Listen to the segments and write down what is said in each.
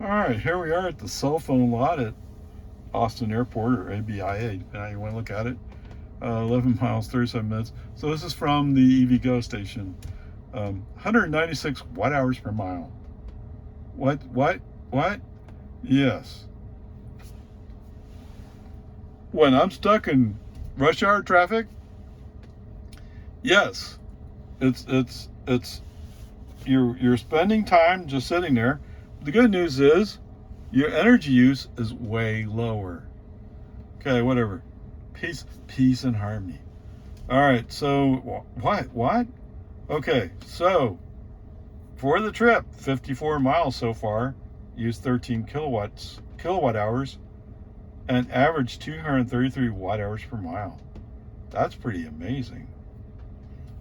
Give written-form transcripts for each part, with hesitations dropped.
All right, here we are at the cell phone lot at Austin Airport, or ABIA, depending how you want to look at it. 11 miles, 37 minutes. So this is from the EVgo station. 196 watt hours per mile. What? Yes. When I'm stuck in rush hour traffic, yes, it's you're spending time just sitting there. The good news is your energy use is way lower. Okay, whatever. Peace and harmony. All right, so what? Okay, so for the trip, 54 miles so far, used 13 kilowatt hours, and average 233 watt hours per mile. That's pretty amazing.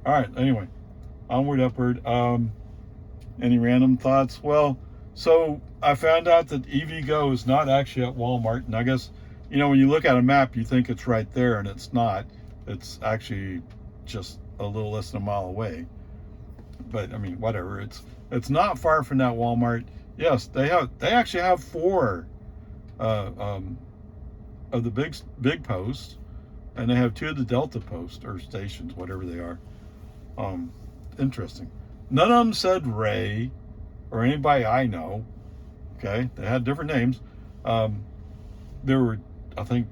All right, anyway, onward, upward. Any random thoughts? Well, so I found out that EVgo is not actually at Walmart, and I guess, when you look at a map, you think it's right there, and it's not. It's actually just a little less than a mile away. But I mean, whatever. It's not far from that Walmart. Yes, they actually have 4 of the big posts, and they have 2 of the Delta posts or stations, whatever they are. Interesting. None of them said Ray or anybody I know. Okay, they had different names. There were, I think,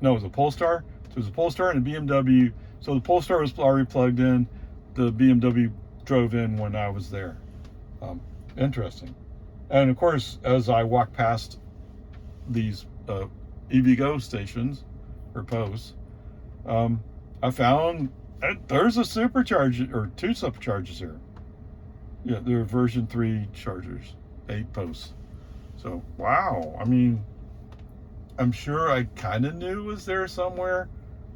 no, it was a Polestar. So it was a Polestar and a BMW. So the Polestar was already plugged in. The BMW drove in when I was there. Interesting. And of course, as I walked past these EVgo stations or posts, I found there's a supercharger or 2 superchargers here. Yeah, they're version 3 chargers, 8 posts. So wow, I mean, I'm sure I kind of knew it was there somewhere.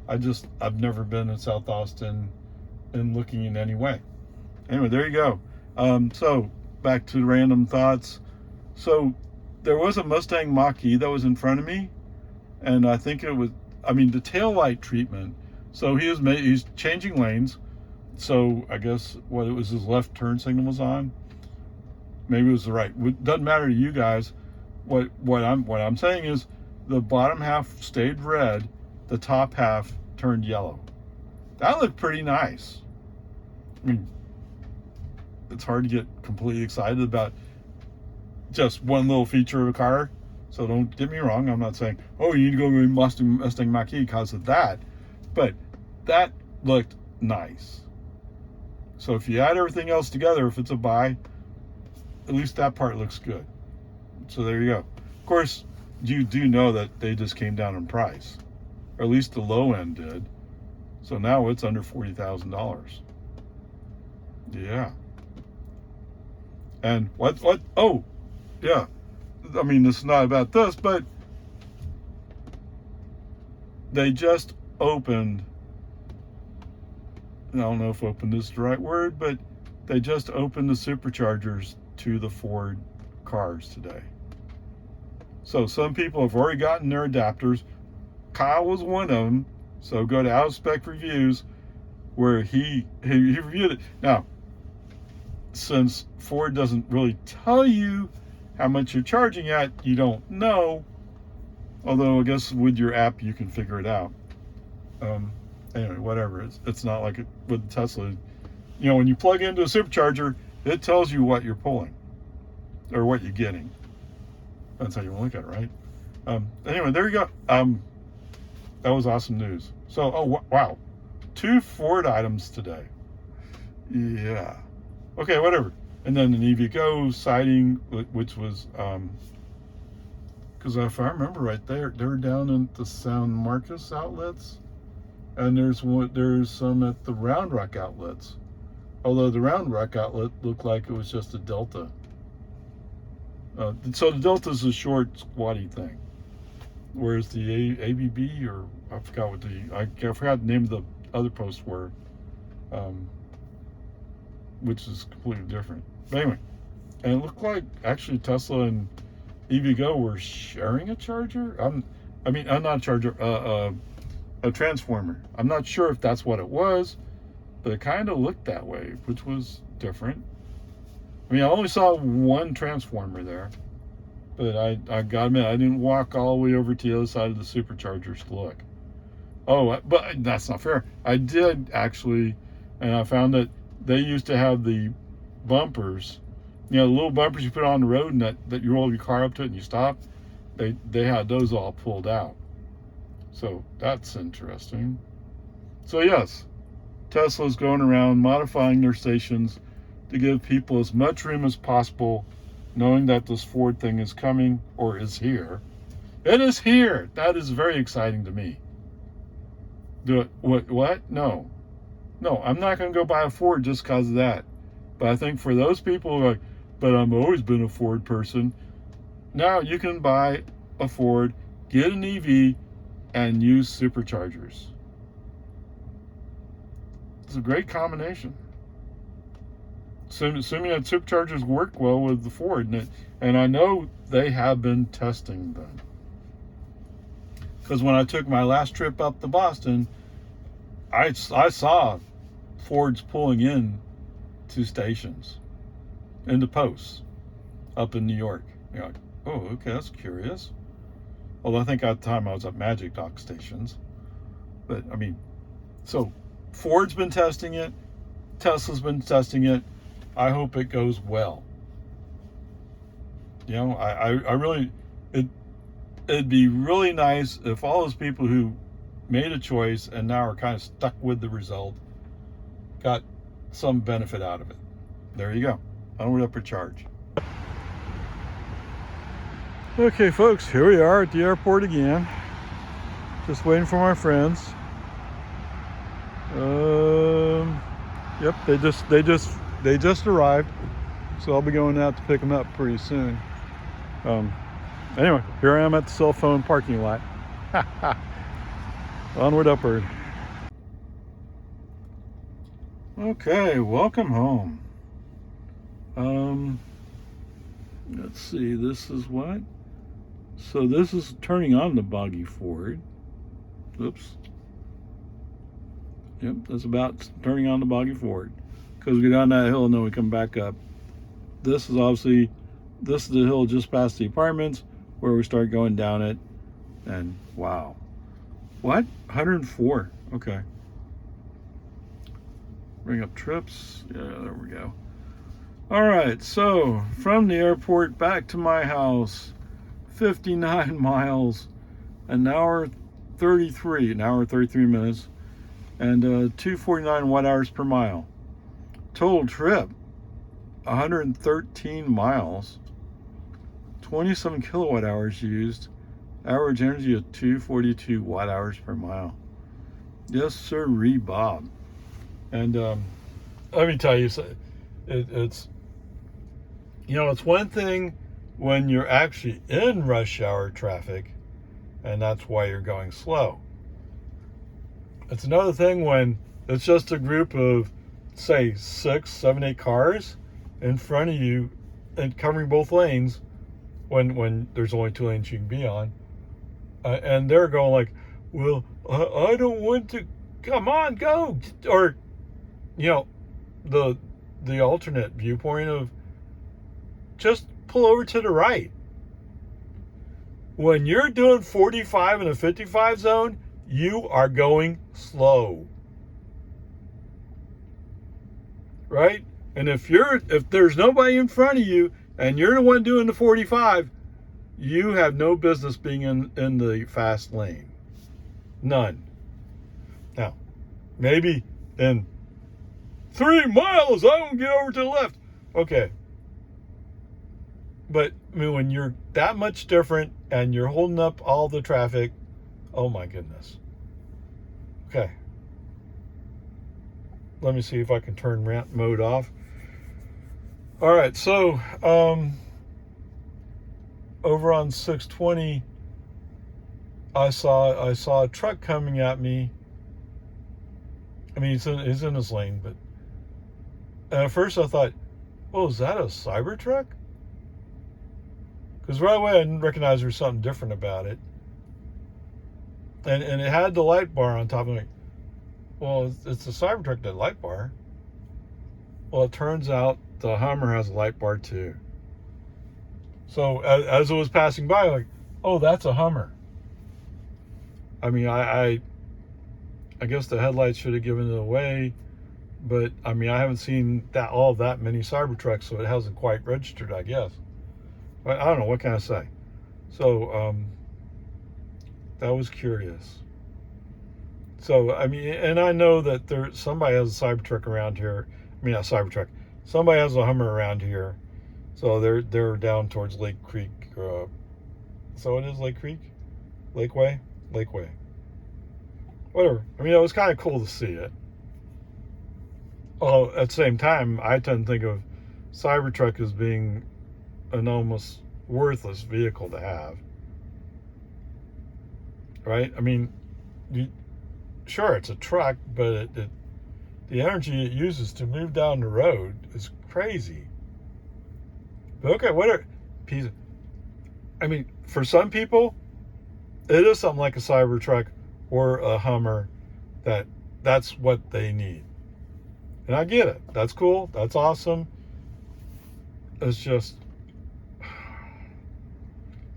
I've never been in South Austin and looking in any way. Anyway, there you go. So back to random thoughts. So there was a Mustang Mach-E that was in front of me, and I think the tail light treatment. So he's changing lanes. So I guess it was his left turn signal was on. Maybe it was the right. It doesn't matter to you guys. What I'm saying is the bottom half stayed red, the top half turned yellow. That looked pretty nice. I mean, it's hard to get completely excited about just one little feature of a car. So don't get me wrong. I'm not saying, oh, you need to go to Mustang Mach-E because of that. But that looked nice. So if you add everything else together, if it's a buy, at least that part looks good. So there you go. Of course, you do know that they just came down in price. Or at least the low end did. So now it's under $40,000. Yeah. And what? Oh, yeah. I mean, this is not about this, but they just opened, I don't know if opened is the right word, but they just opened the superchargers to the Ford cars today. So some people have already gotten their adapters. Kyle was one of them. So go to Out of Spec Reviews where he reviewed it. Now, since Ford doesn't really tell you how much you're charging at, you don't know. Although I guess with your app you can figure it out. Anyway, whatever. It's not like it with Tesla. When you plug into a supercharger, it tells you what you're pulling or what you're getting. That's how you want to look at it, right? Anyway, there you go. That was awesome news. So, wow, 2 Ford items today. Yeah. Okay, whatever. And then an EVgo sighting, which was, because if I remember right, they're down in the San Marcos outlets, and there's some at the Round Rock outlets. Although the Round Rock outlet looked like it was just a Delta. So the Delta's a short, squatty thing, whereas the ABB, or I forgot the name of the other posts were, which is completely different. But anyway, and it looked like actually Tesla and EVgo were sharing a charger. I'm not a charger, a transformer. I'm not sure if that's what it was, but it kind of looked that way, which was different. I only saw one transformer there. But I gotta admit, I didn't walk all the way over to the other side of the superchargers to look. Oh, but that's not fair. I did actually, and I found that they used to have the bumpers, the little bumpers you put on the road, and that you roll your car up to it and you stop. They had those all pulled out. So that's interesting. So yes, Tesla's going around modifying their stations to give people as much room as possible, knowing that this Ford thing is coming or is here. It is here. That is very exciting to me. Do it. What? No, I'm not going to go buy a Ford just because of that. But I think for those people who are like, but I've always been a Ford person. Now you can buy a Ford, get an EV, and use superchargers. It's a great combination. Assuming that superchargers work well with the Ford, and I know they have been testing them. Because when I took my last trip up to Boston, I saw Fords pulling in to stations, into posts up in New York. You're like, oh, okay, that's curious. Well, I think at the time I was at Magic Dock stations. But, I mean, so Ford's been testing it. Tesla's been testing it. I hope it goes well. I really, it'd be really nice if all those people who made a choice and now are kind of stuck with the result got some benefit out of it. There you go. Onward, upward charge. Okay, folks, here we are at the airport again. Just waiting for my friends. Yep, they just arrived, so I'll be going out to pick them up pretty soon. Anyway, here I am at the cell phone parking lot. Onward, upward. Okay, welcome home. Let's see, this is what? So this is turning on the boggy Ford. Oops. Yep, that's about turning on the boggy Ford. Because we go down that hill and then we come back up. This is the hill just past the apartments where we start going down it. And wow. What? 104. Okay. Bring up trips. Yeah, there we go. All right, so from the airport back to my house, 59 miles, an hour 33 minutes, and 249 watt hours per mile. Total trip, 113 miles, 27 kilowatt hours used, average energy of 242 watt hours per mile. Yes, sir, Bob. And let me tell you, it's it's one thing when you're actually in rush hour traffic, and that's why you're going slow. It's another thing when it's just a group of, say, 6, 7, 8 cars in front of you and covering both lanes when there's only 2 lanes you can be on. And they're going like, well, I don't want to, come on, go. Or, the alternate viewpoint of just pull over to the right. When you're doing 45 in a 55 zone, you are going slow. Right? And if there's nobody in front of you and you're the one doing the 45, you have no business being in the fast lane. None. Now, maybe in 3 miles I won't get over to the left. Okay. But I mean, when you're that much different and you're holding up all the traffic, oh my goodness. Okay. Let me see if I can turn rant mode off. All right, so over on 620, I saw a truck coming at me. I mean, he's in his lane, but at first I thought, oh, is that a Cybertruck? Because right away I didn't recognize there was something different about it. And it had the light bar on top of it. Well, it's a Cybertruck, that light bar. Well, it turns out the Hummer has a light bar too. So as it was passing by, like, oh, that's a Hummer. I mean, I guess the headlights should have given it away, but I mean, I haven't seen all that many Cybertrucks, so it hasn't quite registered, I guess. But I don't know, what can I say? So that was curious. So I mean, and I know that somebody has a Cybertruck around here. I mean, not Cybertruck. Somebody has a Hummer around here. So they're down towards Lake Creek. So it is Lake Creek, Lakeway. Whatever. I mean, it was kind of cool to see it. Although at the same time, I tend to think of Cybertruck as being an almost worthless vehicle to have. Right? I mean, sure, it's a truck, but the energy it uses to move down the road is crazy. But okay, whatever. I mean, for some people, it is something like a Cybertruck or a Hummer that's what they need. And I get it. That's cool. That's awesome. It's just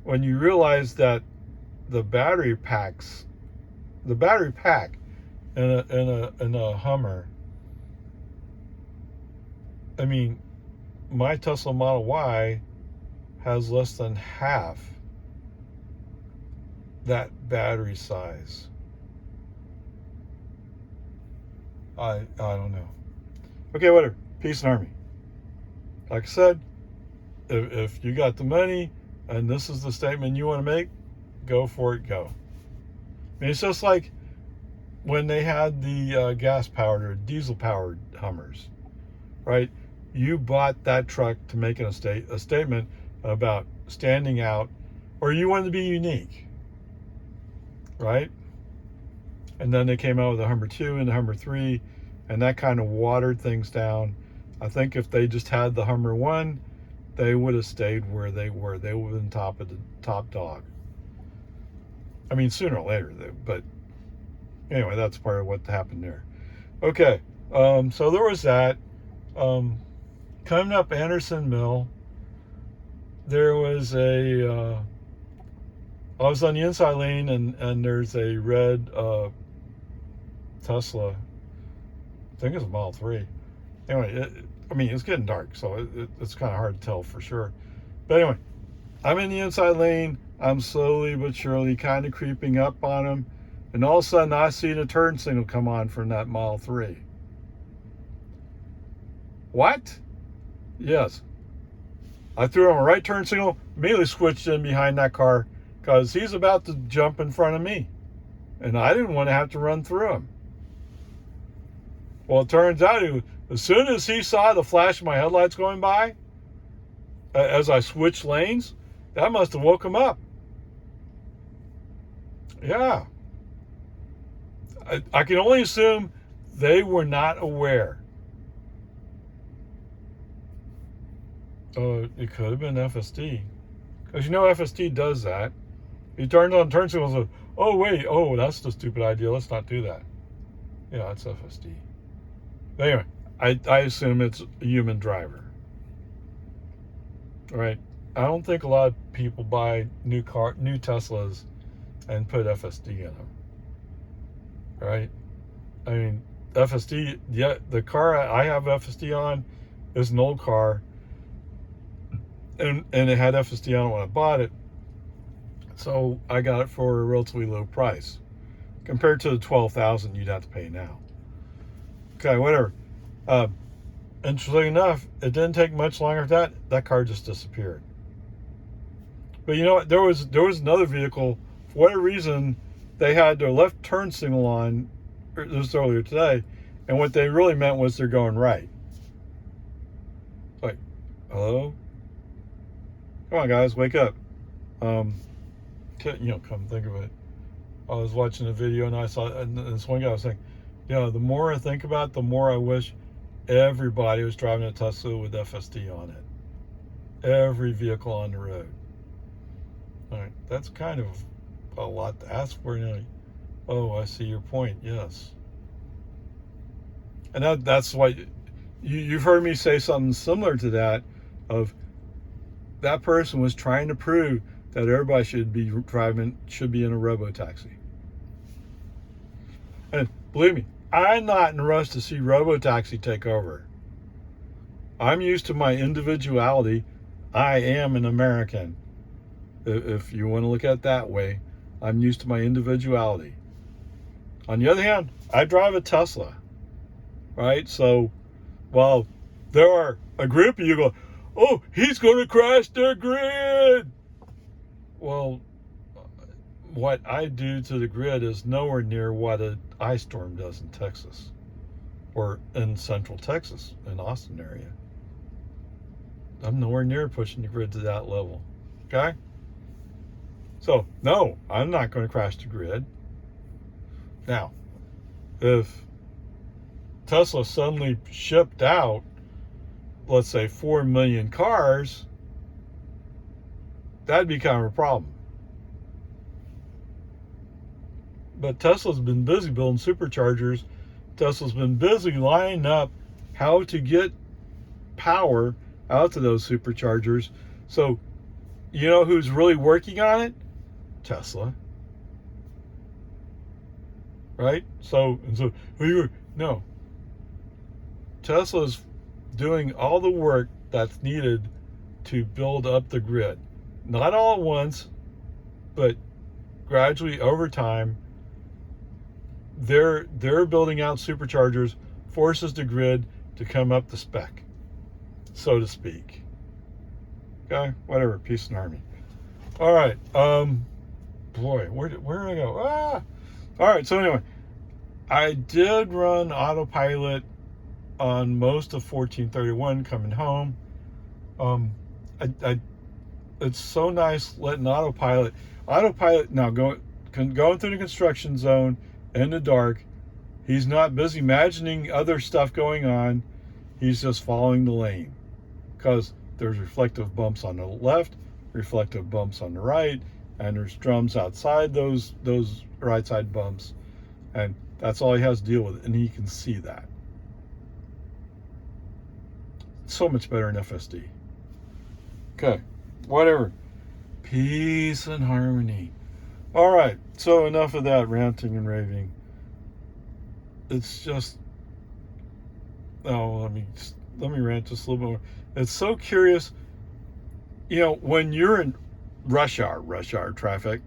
when you realize that the battery pack in a Hummer, I mean, my Tesla Model Y has less than half that battery size. I don't know. Okay, whatever. Peace and Army. Like I said, if you got the money and this is the statement you want to make, go for it, go. I mean, it's just like when they had the gas-powered or diesel-powered Hummers, right? You bought that truck to make a statement about standing out, or you wanted to be unique, right? And then they came out with the Hummer 2 and the Hummer 3, and that kind of watered things down. I think if they just had the Hummer 1, they would have stayed where they were. They would have been top dog. I mean, sooner or later, but anyway, that's part of what happened there. Okay, so there was that. Coming up Anderson Mill, there was I was on the inside lane, and there's a red Tesla. I think it's a Model 3. Anyway, I mean, it's getting dark, so it's kind of hard to tell for sure. But anyway, I'm in the inside lane. I'm slowly but surely kind of creeping up on him. And all of a sudden, I see the turn signal come on from that Model 3. What? Yes. I threw him a right turn signal, immediately switched in behind that car because he's about to jump in front of me. And I didn't want to have to run through him. Well, it turns out, as soon as he saw the flash of my headlights going by, as I switched lanes, that must have woke him up. Yeah. I can only assume they were not aware. It could have been FSD. Because you know FSD does that. He turns on turn signals and says, oh, wait, that's the stupid idea. Let's not do that. Yeah, it's FSD. But anyway, I assume it's a human driver. All right. I don't think a lot of people buy new Teslas and put FSD in them. Right? I mean, FSD, yeah, the car I have FSD on is an old car. And it had FSD on it when I bought it. So I got it for a relatively low price compared to the $12,000 you'd have to pay now. Okay, whatever. Interestingly enough, it didn't take much longer after that car just disappeared. But you know what? There was another vehicle, for whatever reason, they had their left turn signal on this earlier today, and what they really meant was they're going right. Like, hello? Come on, guys, wake up. Come think of it. I was watching a video and I saw, and this one guy was saying, the more I think about it, the more I wish everybody was driving a Tesla with FSD on it. Every vehicle on the road. All right, that's kind of a lot to ask for. Oh, I see your point. Yes. And that's why you've heard me say something similar to that of, that person was trying to prove that everybody should be in a robo-taxi. And believe me, I'm not in a rush to see robo-taxi take over. I'm used to my individuality. I am an American. If you want to look at it that way, I'm used to my individuality. On the other hand, I drive a Tesla, right? So while there are a group of you go, oh, he's going to crash their grid. Well, what I do to the grid is nowhere near what an ice storm does in Texas or in central Texas, in Austin area. I'm nowhere near pushing the grid to that level. Okay? So, no, I'm not going to crash the grid. Now, if Tesla suddenly shipped out, let's say, 4 million cars, that'd be kind of a problem. But Tesla's been busy building superchargers. Tesla's been busy lining up how to get power out to those superchargers. So, you know who's really working on it? Tesla. Right? So no. Tesla's doing all the work that's needed to build up the grid. Not all at once, but gradually over time. They're building out superchargers, forces the grid to come up to spec, so to speak. Okay, whatever, peace and harmony. All right, boy, where did I go? All right, so anyway, I did run AutoPilot on most of 1431 coming home. It's so nice letting AutoPilot now going through the construction zone in the dark. He's not busy imagining other stuff going on. He's just following the lane, because there's reflective bumps on the left, reflective bumps on the right, and there's drums outside those right side bumps, and that's all he has to deal with, and he can see that. So much better in FSD. Okay, whatever. Peace and harmony. All right, so enough of that ranting and raving. It's just, let me rant just a little bit more. It's so curious, when you're in rush hour traffic,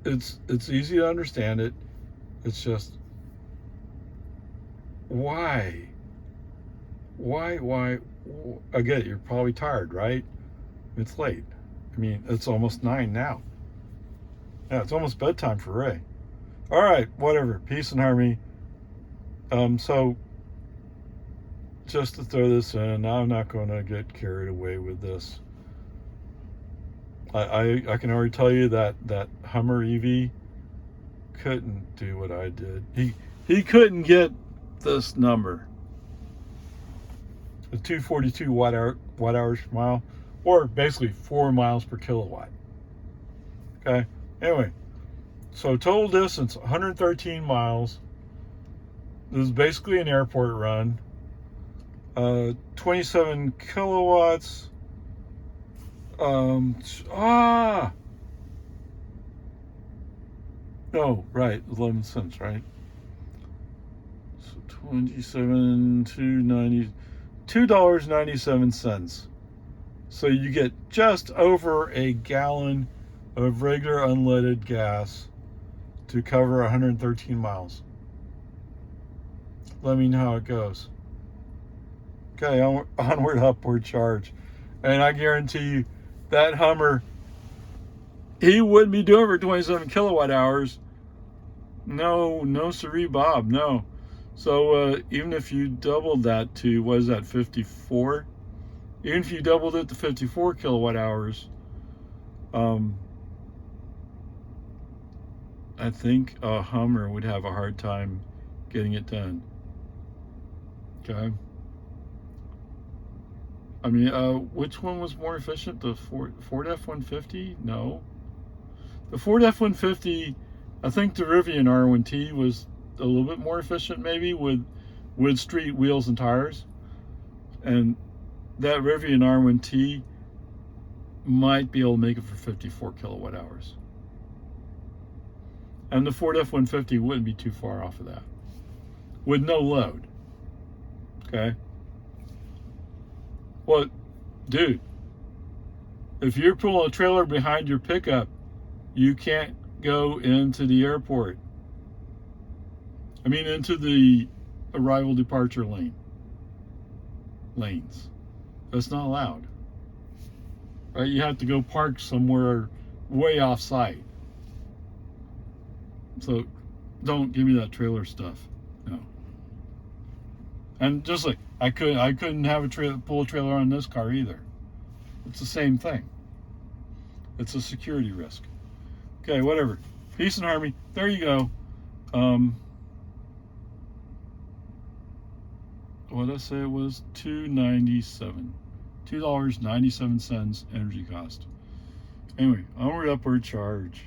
it's easy to understand it. It's just, why? I get it, you're probably tired, right? It's late. I mean, it's almost 9 now. Yeah, it's almost bedtime for Ray. All right, whatever. Peace and harmony. So, just to throw this in, I'm not going to get carried away with this. I can already tell you that Hummer EV couldn't do what I did. He couldn't get this number. The 242 watt hours per mile, or basically 4 miles per kilowatt. Okay. Anyway, so total distance 113 miles. This is basically an airport run. 27 kilowatts. No, right, 11 cents, right? So 27 to 90, $2.97. So you get just over a gallon of regular unleaded gas to cover 113 miles. Let me know how it goes. Okay, onward, upward charge. And I guarantee you, that Hummer, he wouldn't be doing for 27 kilowatt hours. No siree, Bob, no. So even if you doubled that to, what is that, 54? Even if you doubled it to 54 kilowatt hours, I think a Hummer would have a hard time getting it done. Okay. I mean, which one was more efficient? The Ford F-150? No. The Ford F-150, I think the Rivian R1T was a little bit more efficient, maybe, with street wheels and tires. And that Rivian R1T might be able to make it for 54 kilowatt hours. And the Ford F-150 wouldn't be too far off of that, with no load. Okay? Well, dude, if you're pulling a trailer behind your pickup, you can't go into the airport. I mean, into the arrival departure lanes. That's not allowed. Right? You have to go park somewhere way off site. So don't give me that trailer stuff. No. And just like I couldn't have a pull a trailer on this car either. It's the same thing. It's a security risk. Okay, whatever. Peace and harmony. There you go. What did I say it was? $2.97 energy cost. Anyway, onward, upward, charge.